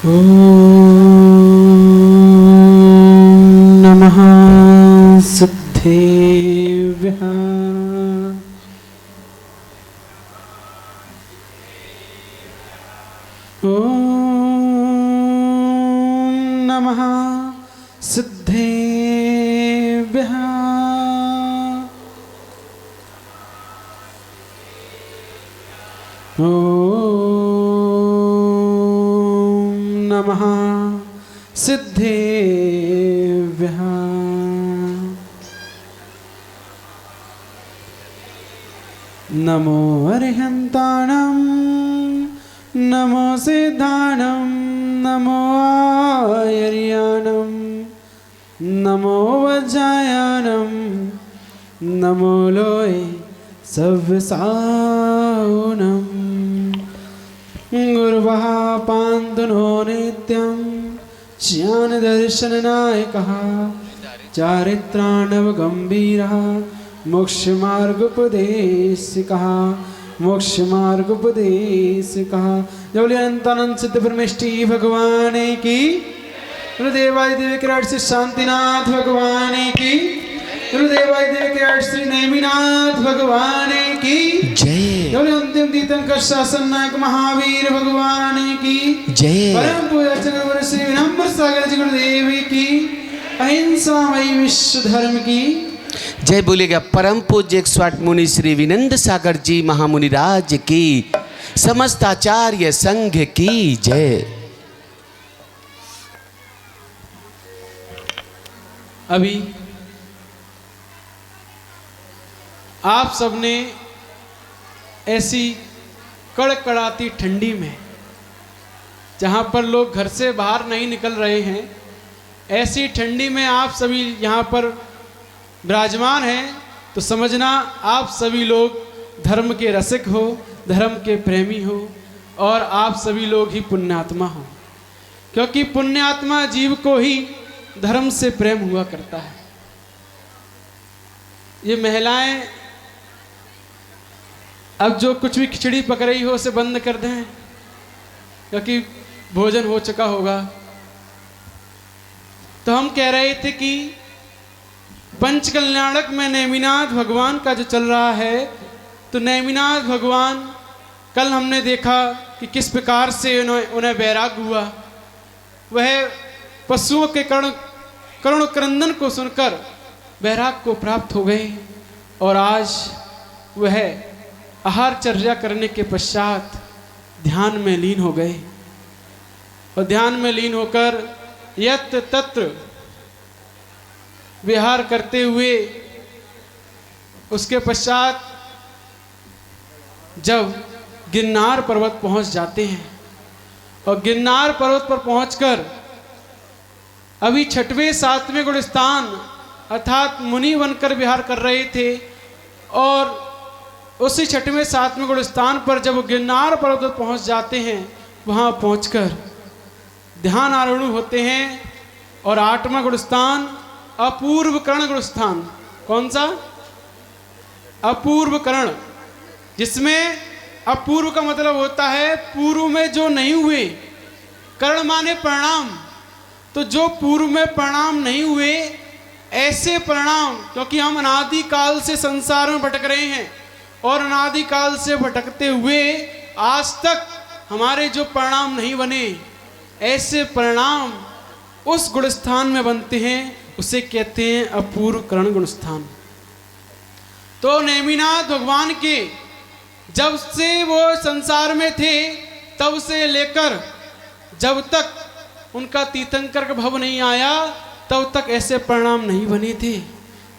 ॐ नमः सिद्धेभ्यः। ॐ नमः सिद्धेभ्यः। ॐ नमः सिद्धेभ्यः। नमो अरिहन्ताणं नमो सिद्धाणं नमो आयर्याणं नमो वज्रायाणं नमो लोय सव्यसाऊनं गुरुवः पान्तुनो नित्यं ज्ञानदर्शननायकः चारित्राणवगम्भीरः मोक्षमार्गोपदेशिकः मोक्षमार्गोपदेशिकः। जय अनंतानंद सिद्ध परमेष्टि भगवान की, गुरुदेवाय देव किराट श्री शांतिनाथ भगवान की, गुरुदेवाय देव किराट श्री नेमिनाथ भगवान की जय। अंतिम तीर्थंकर शासन नायक महावीर भगवान की जय। परम पूज्य गुरु श्री विनम्र सागर जी गुरुदेव की, अहिंसा मई विश्व धर्म की जय। बोलेगा परम पूज्य 108 मुनि श्री विनंद सागर जी महामुनि राज की, समस्त आचार्य संघ की जय। अभी आप सबने ऐसी कड़कड़ाती ठंडी में, जहाँ पर लोग घर से बाहर नहीं निकल रहे हैं, ऐसी ठंडी में आप सभी यहाँ पर विराजमान हैं, तो समझना आप सभी लोग धर्म के रसिक हो, धर्म के प्रेमी हो, और आप सभी लोग ही पुण्यात्मा हो, क्योंकि पुण्यात्मा जीव को ही धर्म से प्रेम हुआ करता है। ये महिलाएं अब जो कुछ भी खिचड़ी पक रही हो उसे बंद कर दें, क्योंकि भोजन हो चुका होगा। तो हम कह रहे थे कि पंचकल्याणक में नेमिनाथ भगवान का जो चल रहा है, तो नेमिनाथ भगवान कल हमने देखा कि किस प्रकार से उन्हें वैराग हुआ। वह पशुओं के करुण क्रंदन को सुनकर वैराग को प्राप्त हो गए, और आज वह आहारचर्या करने के पश्चात ध्यान में लीन हो गए, और ध्यान में लीन होकर यत्र तत्र विहार करते हुए उसके पश्चात जब गिरनार पर्वत पहुंच जाते हैं, और गिरनार पर्वत पर पहुंचकर अभी 6वें 7वें गुणस्थान अर्थात मुनि बनकर विहार कर रहे थे, और उसी 6वें 7वें गुणस्थान पर जब गिरनार पर्वत पर पहुंच जाते हैं, वहां पहुंचकर ध्यान आरूढ़ होते हैं। और 8वां गुणस्थान अपूर्व कर्ण गुणस्थान। कौन सा? अपूर्व कर्ण, जिसमें अपूर्व का मतलब होता है पूर्व में जो नहीं हुए, कर्ण माने परिणाम। तो जो पूर्व में परिणाम नहीं हुए, ऐसे परिणाम, क्योंकि हम अनादिकाल से संसार में भटक रहे हैं, और अनादिकाल से भटकते हुए आज तक हमारे जो परिणाम नहीं बने, ऐसे परिणाम उस गुणस्थान में बनते हैं, उसे कहते हैं अपूर्व कर्ण गुणस्थान। तो नेमिनाथ भगवान के जब से वो संसार में थे, तब से लेकर जब तक उनका तीर्थंकर का भव नहीं आया, तब तक ऐसे परिणाम नहीं बने थे,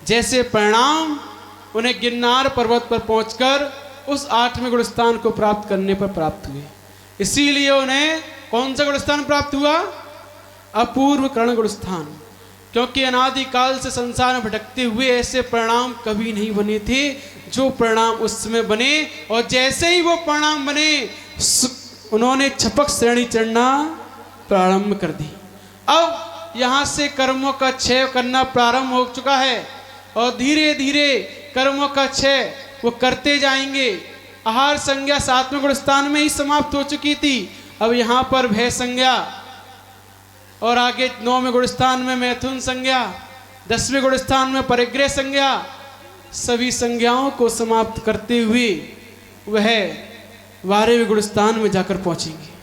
जैसे परिणाम उन्हें गिरनार पर्वत पर पहुंचकर उस 8वें गुणस्थान को प्राप्त करने पर प्राप्त हुए। इसीलिए उन्हें कौन सा गुणस्थान प्राप्त हुआ? अपूर्व कर्ण गुणस्थान, क्योंकि अनादिकाल से संसार में भटकते हुए ऐसे परिणाम कभी नहीं बने थे जो परिणाम उस समय बने। और जैसे ही वो परिणाम बने, उन्होंने छपक श्रेणी चढ़ना प्रारंभ कर दी। अब यहाँ से कर्मों का क्षय करना प्रारंभ हो चुका है, और धीरे धीरे कर्मों का क्षय वो करते जाएंगे। आहार संज्ञा 7वें गुणस्थान में ही समाप्त हो चुकी थी। अब यहाँ पर भय संज्ञा और आगे 9वें गुण स्थान में मैथुन संज्ञा, 10वें गुण स्थान में परिग्रह संज्ञा, सभी संज्ञाओं को समाप्त करते हुए वह 12वें गुण स्थान में जाकर पहुंचेंगे।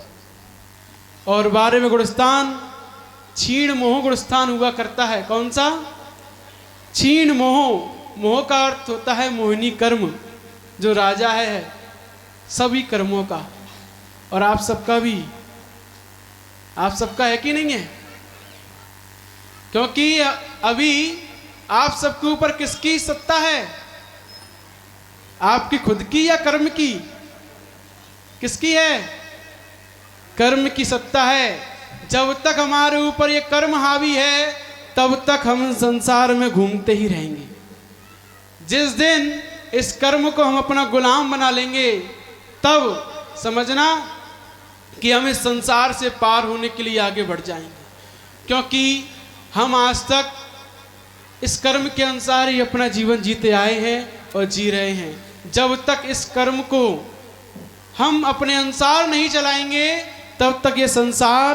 और 12वें गुण स्थान क्षीण मोह गुण स्थान हुआ करता है। कौन सा? क्षीण मोह। मोह का अर्थ होता है मोहिनी कर्म, जो राजा है सभी कर्मों का, और आप सबका भी, आप सबका है कि नहीं है? क्योंकि अभी आप सबके ऊपर किसकी सत्ता है? आपकी खुद की या कर्म की? किसकी है? कर्म की सत्ता है। जब तक हमारे ऊपर ये कर्म हावी है तब तक हम संसार में घूमते ही रहेंगे। जिस दिन इस कर्म को हम अपना गुलाम बना लेंगे तब समझना कि हम इस संसार से पार होने के लिए आगे बढ़ जाएंगे। क्योंकि हम आज तक इस कर्म के अनुसार ही अपना जीवन जीते आए हैं और जी रहे हैं। जब तक इस कर्म को हम अपने अनुसार नहीं चलाएंगे तब तक ये संसार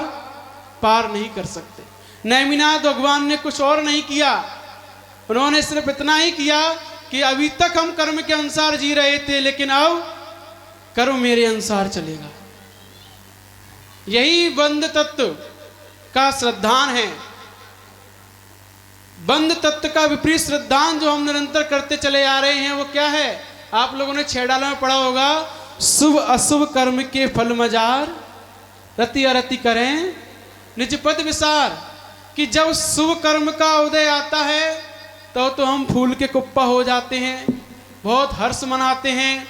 पार नहीं कर सकते। नेमिनाथ भगवान ने कुछ और नहीं किया, उन्होंने सिर्फ इतना ही किया कि अभी तक हम कर्म के अनुसार जी रहे थे, लेकिन अब कर्म मेरे अनुसार चलेगा। यही बंध तत्व का श्रद्धान है। बंध तत्व का विपरीत श्रद्धान जो हम निरंतर करते चले आ रहे हैं वो क्या है? आप लोगों ने 6 डाला में पढ़ा होगा, शुभ अशुभ कर्म के फल मजार, रति अरति करें निज पद विसार। कि जब शुभ कर्म का उदय आता है तो हम फूल के कुप्पा हो जाते हैं, बहुत हर्ष मनाते हैं,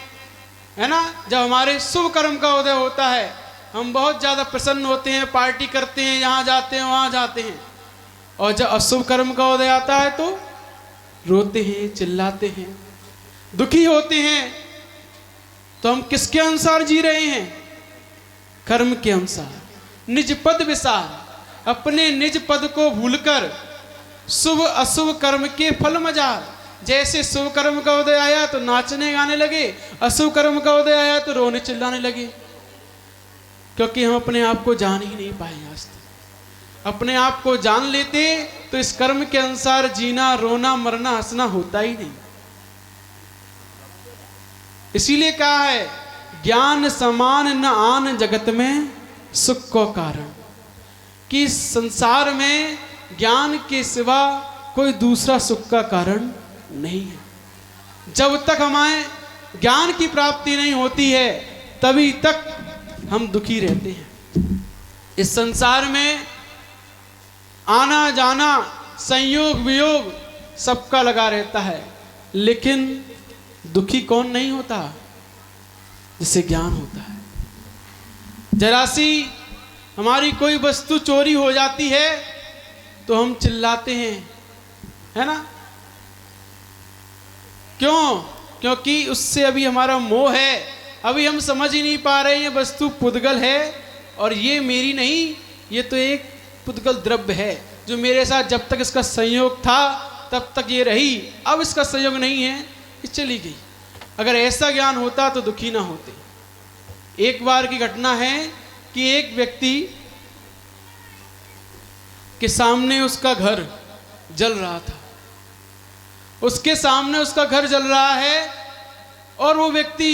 है ना। जब हमारे शुभ कर्म का उदय होता है हम बहुत ज़्यादा प्रसन्न होते हैं, पार्टी करते हैं, यहाँ जाते हैं वहाँ जाते हैं। और जब अशुभ कर्म का उदय आता है तो रोते हैं, चिल्लाते हैं, दुखी होते हैं। तो हम किसके अनुसार जी रहे हैं? कर्म के अनुसार। निज पद विसार, अपने निज पद को भूलकर शुभ अशुभ कर्म के फल मजार। जैसे शुभ कर्म का उदय आया तो नाचने गाने लगे, अशुभ कर्म का उदय आया तो रोने चिल्लाने लगे। क्योंकि हम अपने आप को जान ही नहीं पाए आज तक। अपने आप को जान लेते तो इस कर्म के अनुसार जीना, रोना, मरना, हंसना होता ही नहीं। इसीलिए कहा है, ज्ञान समान न आन जगत में सुख को कारण। कि संसार में ज्ञान के सिवा कोई दूसरा सुख का कारण नहीं है। जब तक हमें ज्ञान की प्राप्ति नहीं होती है तभी तक हम दुखी रहते हैं। इस संसार में आना जाना, संयोग वियोग सबका लगा रहता है, लेकिन दुखी कौन नहीं होता? जिसे ज्ञान होता है। जरा सी हमारी कोई वस्तु चोरी हो जाती है तो हम चिल्लाते हैं, है ना। क्यों? क्योंकि उससे अभी हमारा मोह है। अभी हम समझ ही नहीं पा रहे हैं वस्तु पुद्गल है और ये मेरी नहीं, ये तो एक पुद्गल द्रव्य है जो मेरे साथ जब तक इसका संयोग था तब तक ये रही, अब इसका संयोग नहीं है, ये चली गई। अगर ऐसा ज्ञान होता तो दुखी ना होते। एक बार की घटना है कि एक व्यक्ति के सामने उसका घर जल रहा था। उसके सामने उसका घर जल रहा है और वो व्यक्ति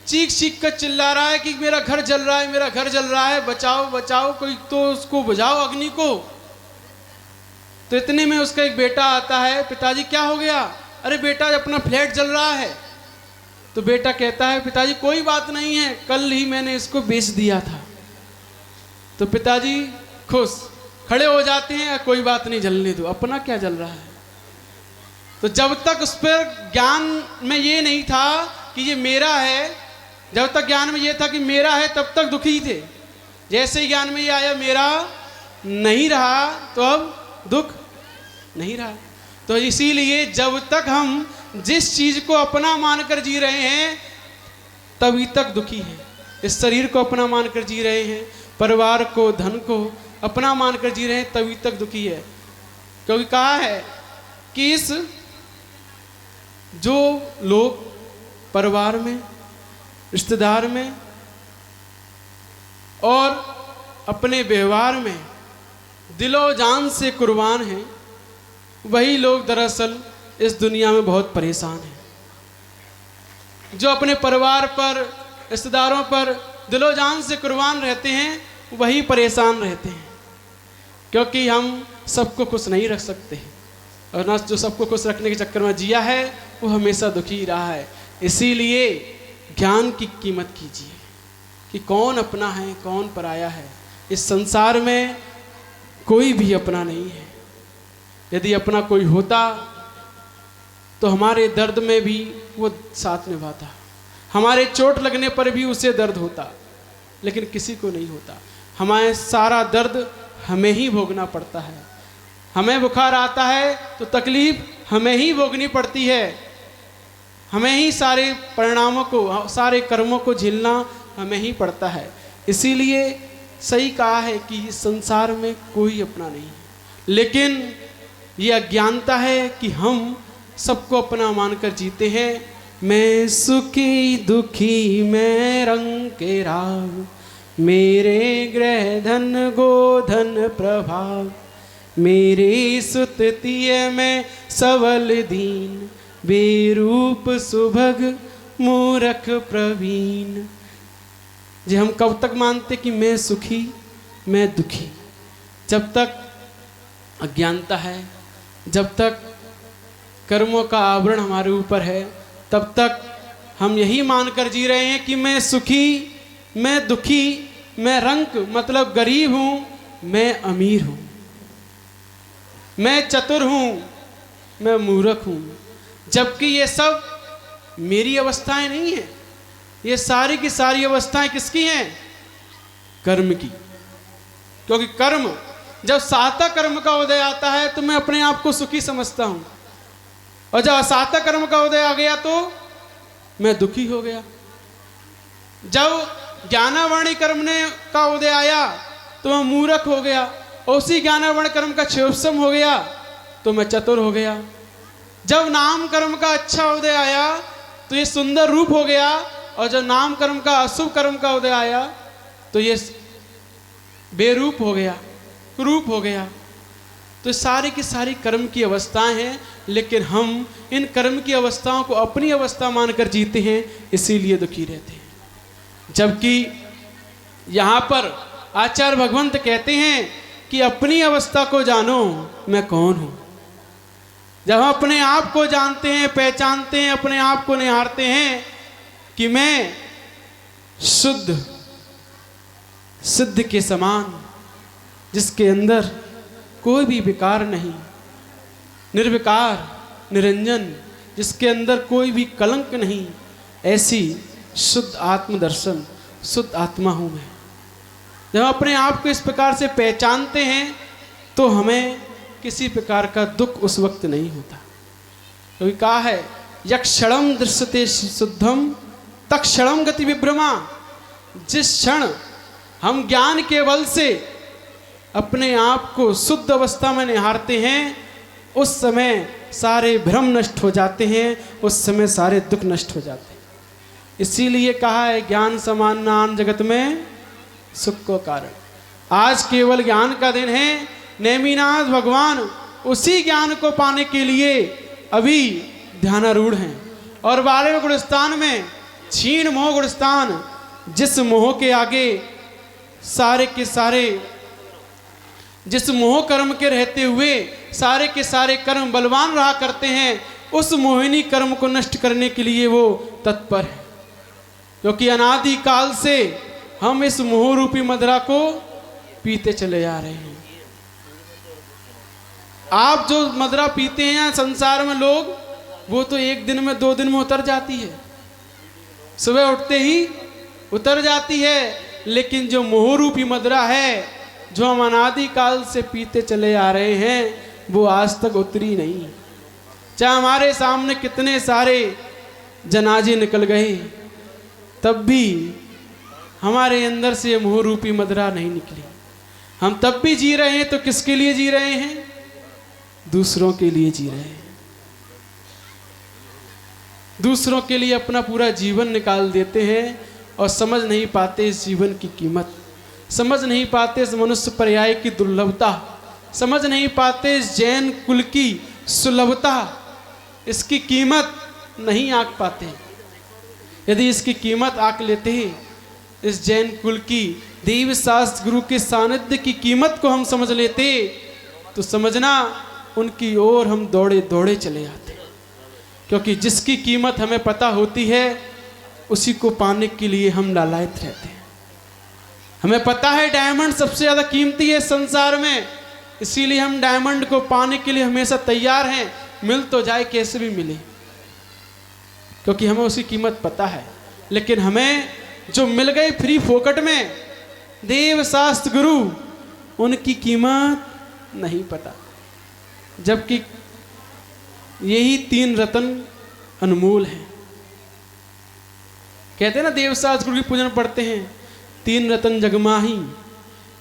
चीख चीख कर चिल्ला रहा है कि मेरा घर जल रहा है, मेरा घर जल रहा है, बचाओ बचाओ, कोई तो उसको बुझाओ अग्नि को। तो इतने में उसका एक बेटा आता है, पिताजी क्या हो गया? अरे बेटा अपना फ्लैट जल रहा है। तो बेटा कहता है पिताजी कोई बात नहीं है, कल ही मैंने इसको बेच दिया था। तो पिताजी खुश खड़े हो जाते हैं, कोई बात नहीं जलने दो, अपना क्या जल रहा है। तो जब तक उस पर ज्ञान में ये नहीं था कि ये मेरा है, जब तक ज्ञान में ये था कि मेरा है तब तक दुखी थे। जैसे ही ज्ञान में ये आया मेरा नहीं रहा तो अब दुख नहीं रहा। तो इसीलिए जब तक हम जिस चीज को अपना मानकर जी रहे हैं तभी तक दुखी हैं। इस शरीर को अपना मानकर जी रहे हैं, परिवार को, धन को अपना मानकर जी रहे हैं, तभी तक दुखी है। क्योंकि कहा है कि इस जो लोग परिवार में, रिश्तेदार में और अपने व्यवहार में दिलो जान से कुर्बान हैं, वही लोग दरअसल इस दुनिया में बहुत परेशान हैं। जो अपने परिवार पर, रिश्तेदारों पर दिलो जान से कुर्बान रहते हैं, वही परेशान रहते हैं, क्योंकि हम सबको खुश नहीं रख सकते, और ना जो सबको खुश रखने के चक्कर में जिया है वो हमेशा दुखी ही रहा है। इसीलिए ज्ञान की कीमत कीजिए कि कौन अपना है कौन पराया है। इस संसार में कोई भी अपना नहीं है। यदि अपना कोई होता तो हमारे दर्द में भी वो साथ निभाता, हमारे चोट लगने पर भी उसे दर्द होता, लेकिन किसी को नहीं होता। हमारे सारा दर्द हमें ही भोगना पड़ता है। हमें बुखार आता है तो तकलीफ हमें ही भोगनी पड़ती है, हमें ही सारे परिणामों को, सारे कर्मों को झेलना हमें ही पड़ता है। इसीलिए सही कहा है कि इस संसार में कोई अपना नहीं है, लेकिन ये अज्ञानता है कि हम सबको अपना मानकर जीते हैं। मैं सुखी दुखी मैं रंग के राग, मेरे ग्रह धन गोधन प्रभाव, मेरी सुततिय में सबल दीन, बेरूप सुभग मूरख प्रवीण। जे हम कब तक मानते कि मैं सुखी मैं दुखी? जब तक अज्ञानता है, जब तक कर्मों का आवरण हमारे ऊपर है, तब तक हम यही मानकर जी रहे हैं कि मैं सुखी मैं दुखी, मैं रंक मतलब गरीब हूँ, मैं अमीर हूँ, मैं चतुर हूँ, मैं मूर्ख हूँ। जबकि ये सब मेरी अवस्थाएं नहीं है। ये सारी की सारी अवस्थाएं किसकी हैं? कर्म की। क्योंकि कर्म, जब सातक कर्म का उदय आता है तो मैं अपने आप को सुखी समझता हूँ, और जब असातक कर्म का उदय आ गया तो मैं दुखी हो गया। जब ज्ञानावर्ण कर्म का उदय आया तो मैं मूर्ख हो गया, और उसी ज्ञानावर्ण कर्म का क्षयोपम हो गया तो मैं चतुर हो गया। जब नाम कर्म का अच्छा उदय आया तो ये सुंदर रूप हो गया, और जब नाम कर्म का अशुभ कर्म का उदय आया तो ये बेरूप हो गया, कुरूप हो गया। तो सारी की सारी कर्म की अवस्थाएं हैं, लेकिन हम इन कर्म की अवस्थाओं को अपनी अवस्था मानकर जीते हैं, इसीलिए दुखी रहते हैं। जबकि यहाँ पर आचार्य भगवंत कहते हैं कि अपनी अवस्था को जानो मैं कौन हूँ। जब हम अपने आप को जानते हैं, पहचानते हैं, अपने आप को निहारते हैं कि मैं शुद्ध सिद्ध के समान, जिसके अंदर कोई भी विकार नहीं, निर्विकार निरंजन, जिसके अंदर कोई भी कलंक नहीं, ऐसी शुद्ध आत्मदर्शन, शुद्ध आत्मा हूँ मैं। जब हम अपने आप को इस प्रकार से पहचानते हैं तो हमें किसी प्रकार का दुख उस वक्त नहीं होता। क्योंकि कहा है यक्षणम दृश्यते शुद्धम तक्षणम गति विभ्रमा। जिस क्षण हम ज्ञान के बल से अपने आप को शुद्ध अवस्था में निहारते हैं, उस समय सारे भ्रम नष्ट हो जाते हैं, उस समय सारे दुख नष्ट हो जाते हैं। इसीलिए कहा है ज्ञान समान नाम जगत में सुख को कारण। आज केवल ज्ञान का दिन है। नेमिनाथ भगवान उसी ज्ञान को पाने के लिए अभी ध्यानारूढ़ हैं। और 12वें गुणस्थान में क्षीण मोह गुणस्थान, जिस मोह के आगे सारे के सारे, जिस मोह कर्म के रहते हुए सारे के सारे कर्म बलवान रहा करते हैं, उस मोहिनी कर्म को नष्ट करने के लिए वो तत्पर है। क्योंकि अनादि काल से हम इस मोह रूपी मदिरा को पीते चले जा रहे हैं। आप जो मदिरा पीते हैं संसार में लोग, वो तो एक दिन में 2 दिन में उतर जाती है, सुबह उठते ही उतर जाती है। लेकिन जो मोह रूपी मदिरा है, जो हम अनादि काल से पीते चले आ रहे हैं, वो आज तक उतरी नहीं। चाहे हमारे सामने कितने सारे जनाजे निकल गए, तब भी हमारे अंदर से मोह रूपी मदिरा नहीं निकली। हम तब भी जी रहे हैं तो किसके लिए जी रहे हैं? दूसरों के लिए जी रहे हैं। दूसरों के लिए अपना पूरा जीवन निकाल देते हैं और समझ नहीं पाते इस जीवन की कीमत, समझ नहीं पाते इस मनुष्य पर्याय की दुर्लभता। समझ नहीं पाते इस जैन कुल की सुलभता, इसकी कीमत नहीं आंक पाते। यदि इसकी कीमत आंक लेते हैं, इस जैन कुल की देव शास्त्र गुरु के सानिध्य की कीमत को हम समझ लेते, तो समझना उनकी ओर हम दौड़े दौड़े चले आते। क्योंकि जिसकी कीमत हमें पता होती है उसी को पाने के लिए हम लालायत रहते हैं। हमें पता है डायमंड सबसे ज़्यादा कीमती है संसार में, इसीलिए हम डायमंड को पाने के लिए हमेशा तैयार हैं, मिल तो जाए कैसे भी मिले, क्योंकि हमें उसकी कीमत पता है। लेकिन हमें जो मिल गए फ्री फोकट में देव शास्त्र गुरु, उनकी कीमत नहीं पता। जबकि यही 3 रत्न अनमोल हैं। कहते हैं ना, देव शास्त्र गुरु की पूजन पढ़ते हैं, 3 रत्न जगमाही,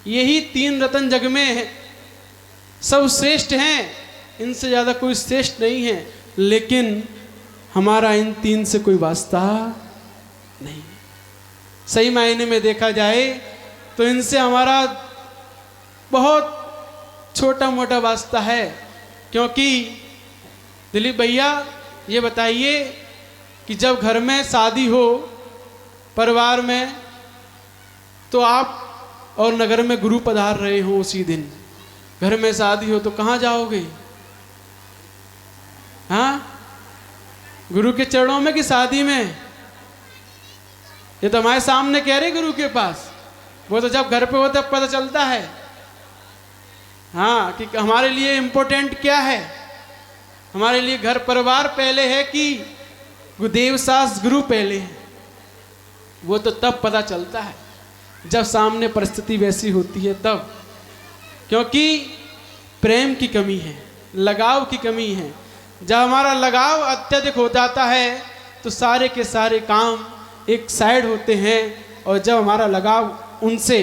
यही 3 रत्न जग में है, सब श्रेष्ठ हैं, इनसे ज़्यादा कोई श्रेष्ठ नहीं है। लेकिन हमारा इन 3 से कोई वास्ता नहीं। सही मायने में देखा जाए तो इनसे हमारा बहुत छोटा मोटा वास्ता है। क्योंकि दिलीप भैया ये बताइए कि जब घर में शादी हो परिवार में, तो आप और नगर में गुरु पधार रहे हो, उसी दिन घर में शादी हो तो कहाँ जाओगे? हाँ, गुरु के चरणों में कि शादी में? ये तो हमारे सामने कह रहे गुरु के पास, वो तो जब घर पे हो तब पता चलता है। हाँ, कि हमारे लिए इम्पोर्टेंट क्या है, हमारे लिए घर परिवार पहले है कि देव शास्त्र गुरु पहले है। वो तो तब पता चलता है जब सामने परिस्थिति वैसी होती है तब। क्योंकि प्रेम की कमी है, लगाव की कमी है। जब हमारा लगाव अत्यधिक हो जाता है तो सारे के सारे काम एक साइड होते हैं, और जब हमारा लगाव उनसे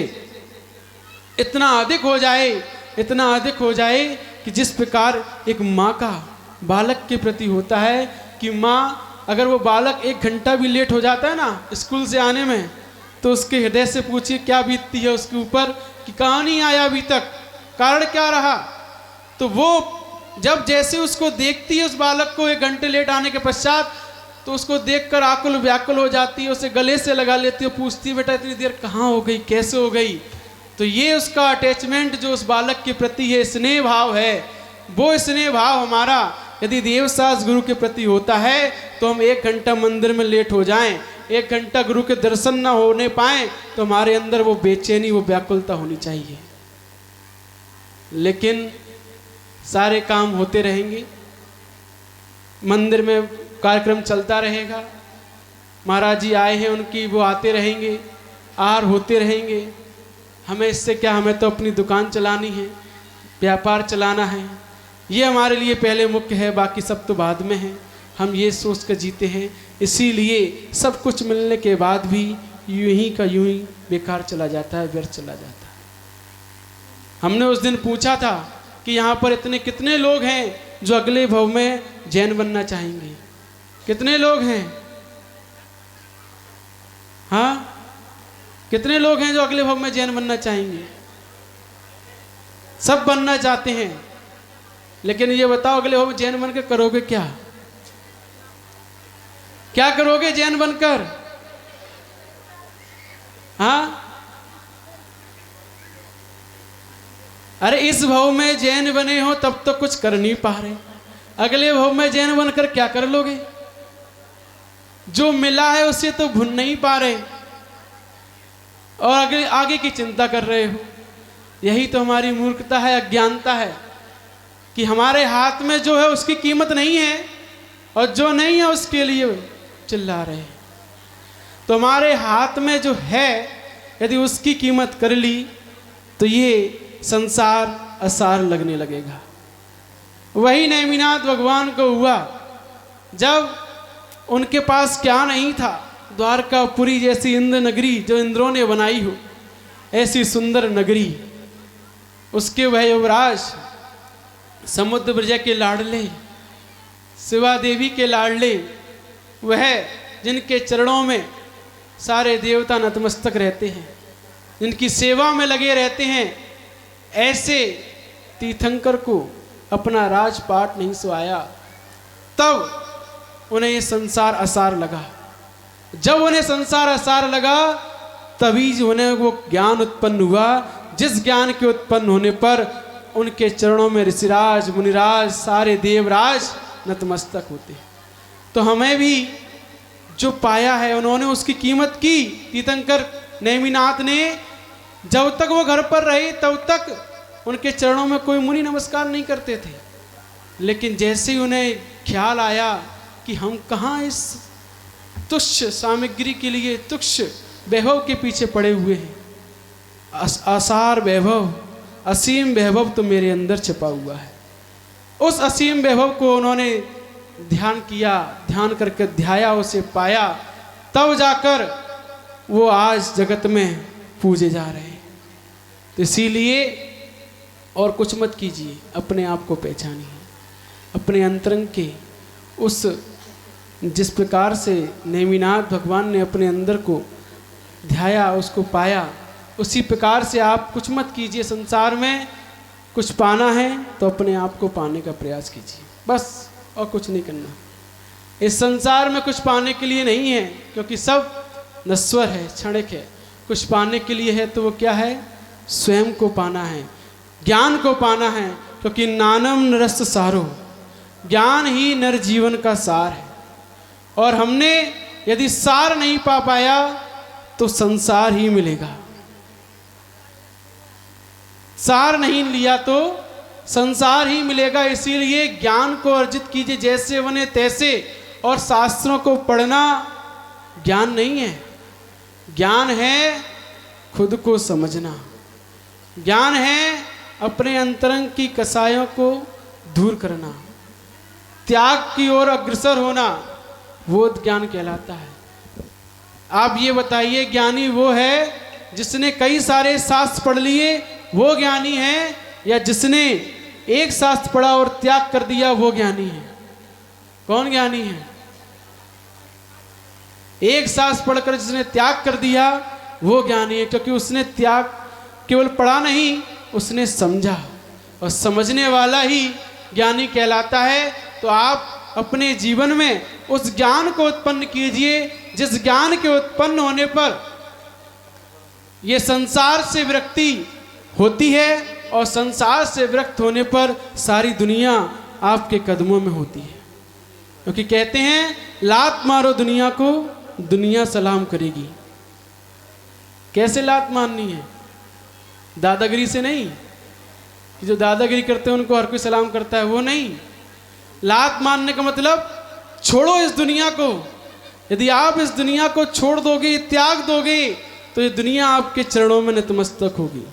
इतना अधिक हो जाए, इतना अधिक हो जाए कि जिस प्रकार एक माँ का बालक के प्रति होता है कि माँ अगर वो बालक 1 घंटा भी लेट हो जाता है ना स्कूल से आने में, तो उसके हृदय से पूछिए क्या बीतती है उसके ऊपर कि कहाँ नहीं आया अभी तक, कारण क्या रहा। तो वो जब जैसे उसको देखती है उस बालक को 1 घंटे लेट आने के पश्चात, तो उसको देखकर आकुल व्याकुल हो जाती है, उसे गले से लगा लेती है, पूछती है बेटा इतनी देर कहाँ हो गई, कैसे हो गई। तो ये उसका अटैचमेंट जो उस बालक के प्रति है, स्नेह भाव है, वो स्नेह भाव हमारा यदि देव शास्त्र गुरु के प्रति होता है तो हम 1 घंटा मंदिर में लेट हो जाएं, 1 घंटा गुरु के दर्शन ना होने पाएं, तो हमारे अंदर वो बेचैनी, वो व्याकुलता होनी चाहिए। लेकिन सारे काम होते रहेंगे, मंदिर में कार्यक्रम चलता रहेगा, महाराज जी आए हैं उनकी, वो आते रहेंगे, आहार होते रहेंगे। हमें इससे क्या, हमें तो अपनी दुकान चलानी है, व्यापार चलाना है, ये हमारे लिए पहले मुख्य है, बाकी सब तो बाद में है। हम ये सोच कर जीते हैं, इसीलिए सब कुछ मिलने के बाद भी यूं ही का यूं ही बेकार चला जाता है, व्यर्थ चला जाता है। हमने उस दिन पूछा था कि यहाँ पर इतने कितने लोग हैं जो अगले भव में जैन बनना चाहेंगे? कितने लोग हैं? हाँ, कितने लोग हैं जो अगले भव में जैन बनना चाहेंगे? सब बनना चाहते हैं, लेकिन ये बताओ अगले भव में जैन बनकर करोगे क्या? क्या करोगे जैन बनकर? हाँ, अरे इस भव में जैन बने हो तब तो कुछ कर नहीं पा रहे, अगले भव में जैन बनकर क्या कर लोगे? जो मिला है उसे तो भून नहीं पा रहे और आगे आगे की चिंता कर रहे हो। यही तो हमारी मूर्खता है, अज्ञानता है कि हमारे हाथ में जो है उसकी कीमत नहीं है और जो नहीं है उसके लिए चिल्ला रहे हैं। तो हमारे हाथ में जो है यदि उसकी कीमत कर ली तो ये संसार असार लगने लगेगा। वही नेमिनाथ भगवान को हुआ जब उनके पास क्या नहीं था, द्वारकापुरी जैसी इंद्र नगरी जो इंद्रों ने बनाई हो, ऐसी सुंदर नगरी, उसके वह युवराज समुद्र ब्रज के लाडले, शिवा देवी के लाडले, वह जिनके चरणों में सारे देवता नतमस्तक रहते हैं, जिनकी सेवा में लगे रहते हैं, ऐसे तीर्थंकर को अपना राजपाट नहीं सुहाया, तब उन्हें ये संसार आसार लगा। जब उन्हें संसार आसार लगा तभी उन्हें वो ज्ञान उत्पन्न हुआ, जिस ज्ञान के उत्पन्न होने पर उनके चरणों में ऋषिराज मुनिराज सारे देवराज नतमस्तक होते। तो हमें भी जो पाया है उन्होंने उसकी कीमत की। तीर्थंकर नेमिनाथ ने जब तक वो घर पर रहे तब तक उनके चरणों में कोई मुनि नमस्कार नहीं करते थे, लेकिन जैसे ही उन्हें ख्याल आया कि हम कहाँ इस तुच्छ सामग्री के लिए तुच्छ वैभव के पीछे पड़े हुए हैं, आसार वैभव असीम वैभव तो मेरे अंदर छिपा हुआ है। उस असीम वैभव को उन्होंने ध्यान किया, ध्यान करके ध्याया, उसे पाया, तब जाकर वो आज जगत में पूजे जा रहे हैं। तो इसीलिए और कुछ मत कीजिए, अपने आप को पहचानिए, अपने अंतरंग के उस जिस प्रकार से नेमिनाथ भगवान ने अपने अंदर को ध्याया, उसको पाया, उसी प्रकार से आप कुछ मत कीजिए। संसार में कुछ पाना है तो अपने आप को पाने का प्रयास कीजिए, बस, और कुछ नहीं करना। इस संसार में कुछ पाने के लिए नहीं है, क्योंकि सब नश्वर है, क्षणिक है। कुछ पाने के लिए है तो वो क्या है? स्वयं को पाना है, ज्ञान को पाना है, क्योंकि नानम नरस्त सारो, ज्ञान ही नर जीवन का सार है। और हमने यदि सार नहीं पा पाया तो संसार ही मिलेगा, सार नहीं लिया तो संसार ही मिलेगा। इसीलिए ज्ञान को अर्जित कीजिए जैसे बने तैसे। और शास्त्रों को पढ़ना ज्ञान नहीं है, ज्ञान है खुद को समझना, ज्ञान है अपने अंतरंग की कसायों को दूर करना, त्याग की ओर अग्रसर होना, वो ज्ञान कहलाता है। आप ये बताइए, ज्ञानी वो है जिसने कई सारे शास्त्र पढ़ लिए, वो ज्ञानी है, या जिसने एक शास्त्र पढ़ा और त्याग कर दिया, वो ज्ञानी है? कौन ज्ञानी है? एक शास्त्र पढ़कर जिसने त्याग कर दिया वो ज्ञानी है, क्योंकि उसने त्याग केवल पढ़ा नहीं, उसने समझा, और समझने वाला ही ज्ञानी कहलाता है। तो आप अपने जीवन में उस ज्ञान को उत्पन्न कीजिए जिस ज्ञान के उत्पन्न होने पर ये संसार से विरक्ति होती है, और संसार से विरक्त होने पर सारी दुनिया आपके कदमों में होती है। क्योंकि कहते हैं लात मारो दुनिया को, दुनिया सलाम करेगी। कैसे लात मारनी है? दादागिरी से नहीं, कि जो दादागिरी करते हैं उनको हर कोई सलाम करता है, वो नहीं। लात मारने का मतलब छोड़ो इस दुनिया को। यदि आप इस दुनिया को छोड़ दोगे, त्याग दोगे, तो ये दुनिया आपके चरणों में नतमस्तक होगी,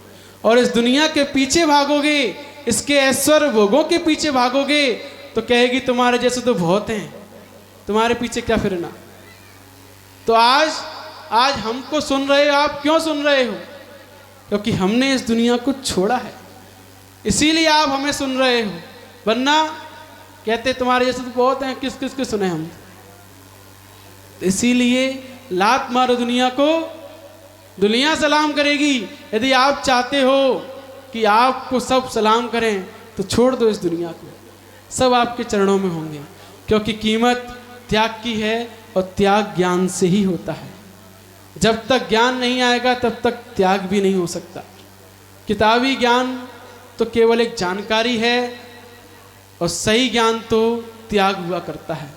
और इस दुनिया के पीछे भागोगे, इसके ऐश्वर्य भोगों के पीछे भागोगे, तो कहेगी तुम्हारे जैसे तो बहुत हैं, तुम्हारे पीछे क्या फिरना। तो आज हमको सुन रहे हो, आप क्यों सुन रहे हो? क्योंकि हमने इस दुनिया को छोड़ा है, इसीलिए आप हमें सुन रहे हो। वरना कहते तुम्हारे जैसे तो बहुत हैं, किस किस के सुने हम। इसीलिए लात मारो दुनिया को, दुनिया सलाम करेगी। यदि आप चाहते हो कि आपको सब सलाम करें तो छोड़ दो इस दुनिया को, सब आपके चरणों में होंगे। क्योंकि कीमत त्याग की है, और त्याग ज्ञान से ही होता है। जब तक ज्ञान नहीं आएगा तब तक त्याग भी नहीं हो सकता। किताबी ज्ञान तो केवल एक जानकारी है, और सही ज्ञान तो त्याग हुआ करता है।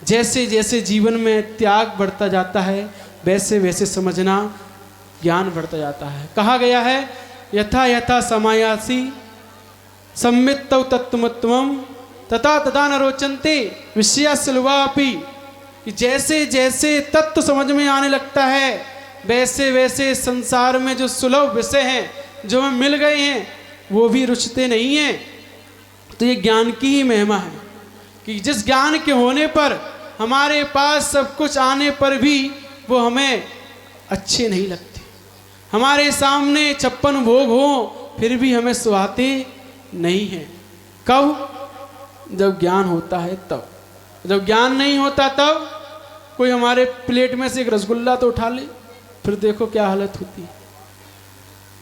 जैसे जैसे जीवन में त्याग बढ़ता जाता है, वैसे वैसे समझना ज्ञान बढ़ता जाता है। कहा गया है यथा यथा समायासी सम्मितौ तत्त्वमत्वम तथा तथा न रोचन्ते विषयास्लवापि, कि जैसे जैसे तत्व समझ में आने लगता है वैसे वैसे संसार में जो सुलभ विषय हैं, जो हमें मिल गए हैं, वो भी रुचते नहीं हैं। तो ये ज्ञान की ही महिमा है कि जिस ज्ञान के होने पर हमारे पास सब कुछ आने पर भी वो हमें अच्छे नहीं लगते, हमारे सामने 56 भोग हो फिर भी हमें सुहाते नहीं हैं। कब? जब ज्ञान होता है तब। जब ज्ञान नहीं होता तब कोई हमारे प्लेट में से एक रसगुल्ला तो उठा ले, फिर देखो क्या हालत होती है।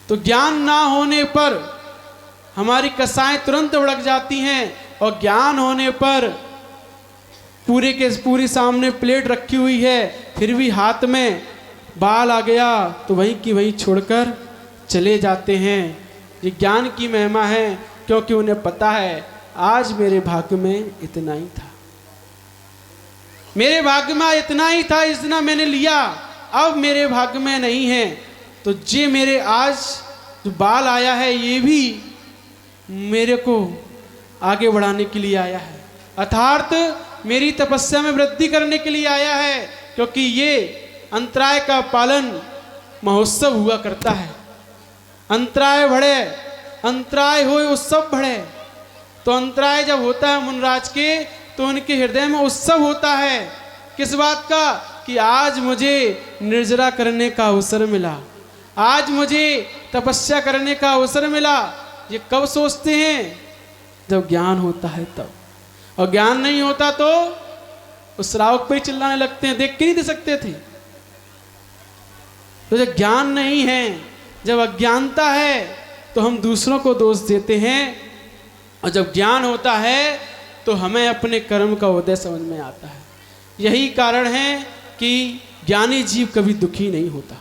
तो ज्ञान ना होने पर हमारी कसाएं तुरंत उड़क जाती हैं, और ज्ञान होने पर पूरे के पूरी सामने प्लेट रखी हुई है, फिर भी हाथ में बाल आ गया तो वहीं की वहीं छोड़कर चले जाते हैं। ये ज्ञान की महिमा है, क्योंकि उन्हें पता है आज मेरे भाग्य में इतना ही था, मेरे भाग्य में इतना ही था, इतना मैंने लिया, अब मेरे भाग्य में नहीं है। तो जे मेरे आज जो बाल आया है ये भी मेरे को आगे बढ़ाने के लिए आया है, अर्थात मेरी तपस्या में वृद्धि करने के लिए आया है, क्योंकि ये अंतराय का पालन महोत्सव हुआ करता है। अंतराय बढ़े, अंतराय होए उत्सव बढ़े। तो अंतराय जब होता है मुनराज के, तो उनके हृदय में उत्सव होता है। किस बात का? कि आज मुझे निर्जरा करने का अवसर मिला, आज मुझे तपस्या करने का अवसर मिला। ये कब सोचते हैं? जब ज्ञान होता है तब। और ज्ञान नहीं होता तो उस श्रावक पे चिल्लाने लगते हैं, देख के नहीं दे सकते थे। तो जब ज्ञान नहीं है, जब अज्ञानता है, तो हम दूसरों को दोष देते हैं, और जब ज्ञान होता है तो हमें अपने कर्म का उदय समझ में आता है। यही कारण है कि ज्ञानी जीव कभी दुखी नहीं होता,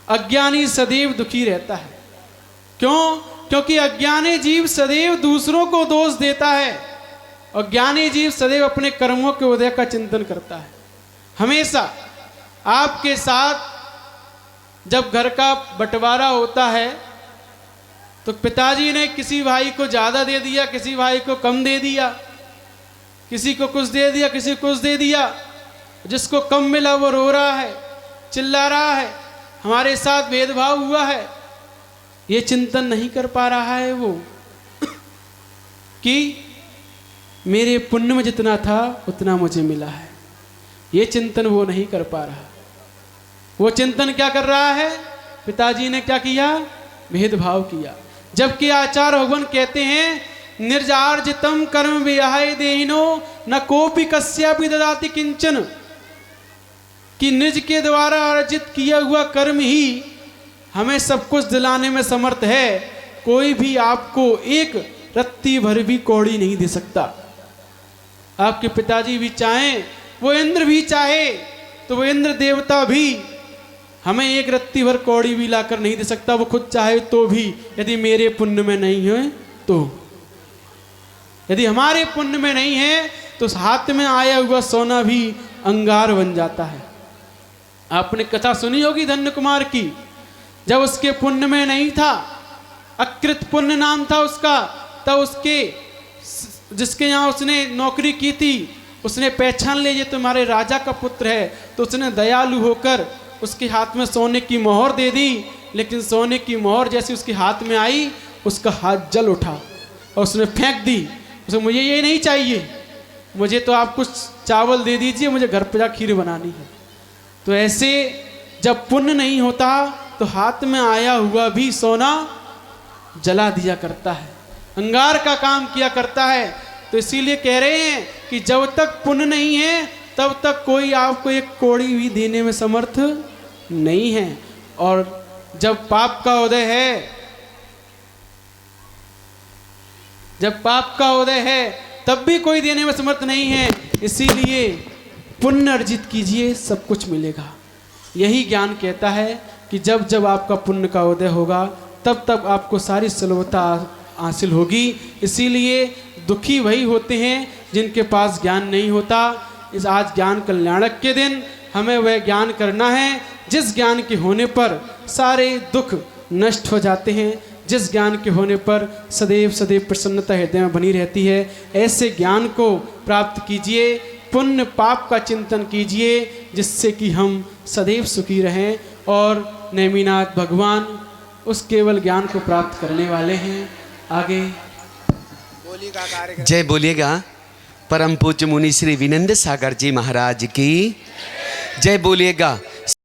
अज्ञानी सदैव दुखी रहता है। क्यों? क्योंकि अज्ञानी जीव सदैव दूसरों को दोष देता है, और ज्ञानी जीव सदैव अपने कर्मों के उदय का चिंतन करता है। हमेशा आपके साथ जब घर का बंटवारा होता है, तो पिताजी ने किसी भाई को ज़्यादा दे दिया, किसी भाई को कम दे दिया, किसी को कुछ दे दिया, किसी को कुछ दे दिया। जिसको कम मिला वो रो रहा है, चिल्ला रहा है, हमारे साथ भेदभाव हुआ है। ये चिंतन नहीं कर पा रहा है वो कि मेरे पुण्य में जितना था उतना मुझे मिला है। ये चिंतन वो नहीं कर पा रहा। वो चिंतन क्या कर रहा है? पिताजी ने क्या किया? भेदभाव किया। जबकि आचार्य भगवान कहते हैं, निर्जार्जितम कर्म विहाय देहिनो न कोपि कस्यापि ददाति किंचन, कि निज के द्वारा अर्जित किया हुआ कर्म ही हमें सब कुछ दिलाने में समर्थ है। कोई भी आपको एक रत्ती भर भी कौड़ी नहीं दे सकता। आपके पिताजी भी चाहें, वो इंद्र भी चाहे, तो वो इंद्र देवता भी हमें एक रत्ती भर कौड़ी भी लाकर नहीं दे सकता। वो खुद चाहे तो भी, यदि मेरे पुण्य में नहीं है तो, यदि हमारे पुण्य में नहीं है तो हाथ में आया हुआ सोना भी अंगार बन जाता है। आपने कथा सुनी होगी धन्य कुमार की, जब उसके पुण्य में नहीं था, अकृत पुण्य नाम था उसका, तब उसके जिसके यहाँ उसने नौकरी की थी, उसने पहचान लिया ये तुम्हारे राजा का पुत्र है, तो उसने दयालु होकर उसके हाथ में सोने की मोहर दे दी। लेकिन सोने की मोहर जैसे उसके हाथ में आई, उसका हाथ जल उठा और उसने फेंक दी। उसे मुझे ये नहीं चाहिए, मुझे तो आप कुछ चावल दे दीजिए, मुझे घर पे जा खीर बनानी है। तो ऐसे जब पुण्य नहीं होता तो हाथ में आया हुआ भी सोना जला दिया करता है, अंगार का काम किया करता है। तो इसीलिए कह रहे हैं कि जब तक पुण्य नहीं है तब तक कोई आपको एक कौड़ी भी देने में समर्थ नहीं है, और जब पाप का उदय है, जब पाप का उदय है तब भी कोई देने में समर्थ नहीं है। इसीलिए पुण्य अर्जित कीजिए, सब कुछ मिलेगा। यही ज्ञान कहता है कि जब जब आपका पुण्य का उदय होगा तब तब आपको सारी सुलभता हासिल होगी। इसीलिए दुखी वही होते हैं जिनके पास ज्ञान नहीं होता। इस आज ज्ञान कल्याणक के दिन हमें वह ज्ञान करना है जिस ज्ञान के होने पर सारे दुख नष्ट हो जाते हैं, जिस ज्ञान के होने पर सदैव सदैव प्रसन्नता हृदय में बनी रहती है। ऐसे ज्ञान को प्राप्त कीजिए, पुण्य पाप का चिंतन कीजिए, जिससे कि हम सदैव सुखी रहें। और नेमिनाथ भगवान उस केवल ज्ञान को प्राप्त करने वाले हैं। आगे जय बोलिएगा परम पूज्य मुनि श्री विनंद सागर जी महाराज की जय बोलिएगा।